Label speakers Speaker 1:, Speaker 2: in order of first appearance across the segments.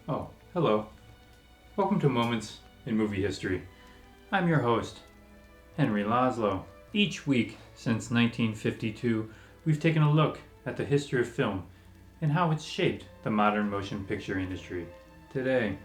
Speaker 1: Oh, hello. Welcome to Moments in Movie History. I'm your host, Henry Lazlo. Each week since 1952, we've taken a look at the history of film and how it's shaped the modern motion picture industry today.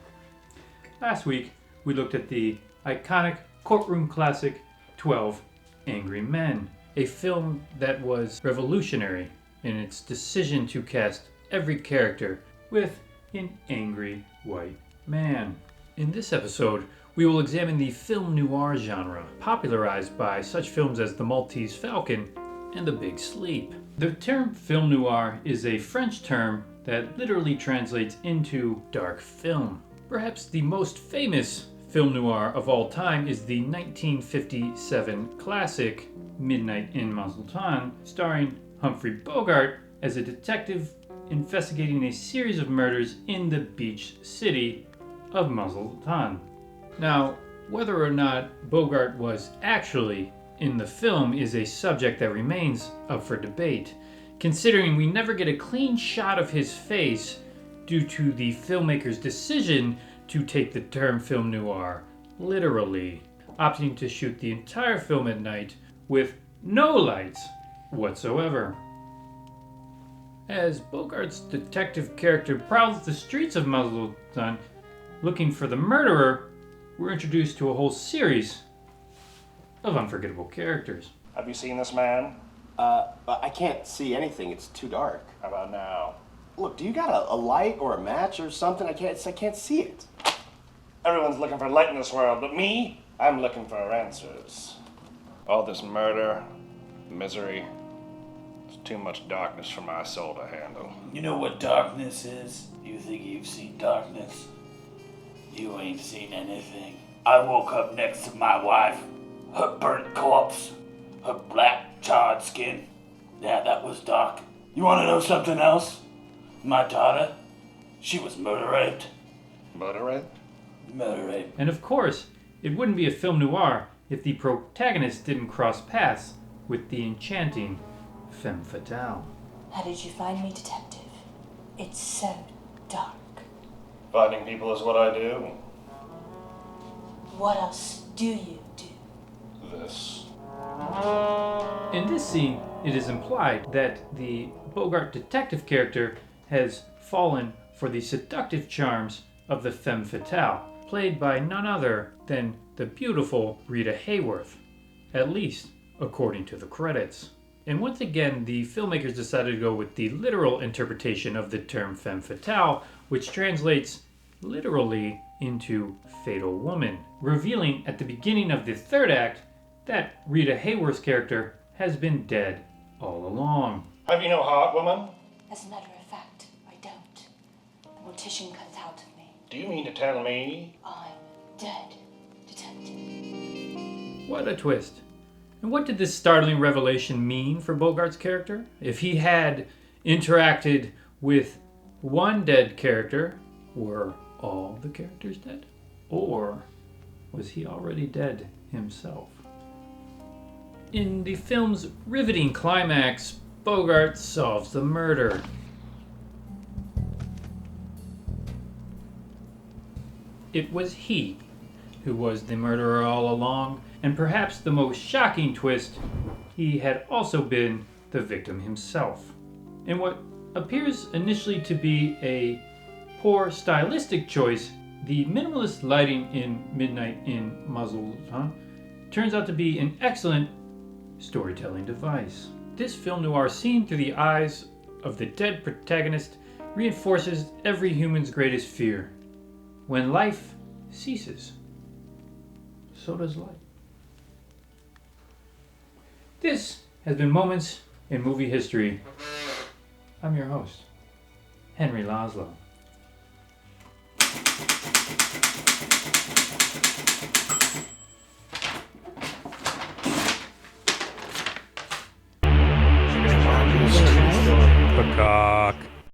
Speaker 1: Last week, we looked at the iconic courtroom classic 12 Angry Men, a film that was revolutionary in its decision to cast every character with an angry white man. In this episode, we will examine the film noir genre, popularized by such films as The Maltese Falcon and The Big Sleep. The term film noir is a French term that literally translates into dark film. Perhaps the most famous film noir of all time is the 1957 classic Midnight in Mazatlan, starring Humphrey Bogart as a detective investigating a series of murders in the beach city of Mazatlan. Now, whether or not Bogart was actually in the film is a subject that remains up for debate, considering we never get a clean shot of his face due to the filmmaker's decision to take the term film noir literally, opting to shoot the entire film at night with no lights whatsoever. As Bogart's detective character prowls the streets of Mazatlan looking for the murderer, we're introduced to a whole series of unforgettable characters.
Speaker 2: Have you seen this man?
Speaker 3: I can't see anything. It's too dark.
Speaker 2: How about now?
Speaker 3: Look, do you got a light or a match or something? I can't see it.
Speaker 2: Everyone's looking for light in this world, but me, I'm looking for answers. All this murder, misery, it's too much darkness for my soul to handle.
Speaker 4: You know what darkness is? You think you've seen darkness? You ain't seen anything. I woke up next to my wife, her burnt corpse, her black charred skin. Yeah, that was dark. You wanna know something else? My daughter, she was murder raped.
Speaker 2: Murder rate?
Speaker 4: Murder rape.
Speaker 1: And of course, it wouldn't be a film noir if the protagonist didn't cross paths with the enchanting femme fatale.
Speaker 5: How did you find me, detective? It's so dark.
Speaker 2: Finding people is what I do.
Speaker 5: What else do you do?
Speaker 2: This.
Speaker 1: In this scene, it is implied that the Bogart detective character has fallen for the seductive charms of the femme fatale, played by none other than the beautiful Rita Hayworth, at least according to the credits. And once again, the filmmakers decided to go with the literal interpretation of the term femme fatale, which translates literally into fatal woman, revealing at the beginning of the third act that Rita Hayworth's character has been dead all along.
Speaker 2: Have you no heart, woman?
Speaker 5: As a matter of fact, I don't. The mortician comes out of me.
Speaker 2: Do you mean to tell me?
Speaker 5: I'm dead, detective.
Speaker 1: What a twist. And what did this startling revelation mean for Bogart's character? If he had interacted with one dead character, were all the characters dead? Or was he already dead himself? In the film's riveting climax, Bogart solves the murder. It was he who was the murderer all along, and perhaps the most shocking twist, he had also been the victim himself. In what appears initially to be a poor stylistic choice, the minimalist lighting in Midnight in Mazatlan turns out to be an excellent storytelling device. This film noir seen through the eyes of the dead protagonist reinforces every human's greatest fear. When life ceases, so does light. This has been Moments in Movie History. I'm your host, Henry Lazlo.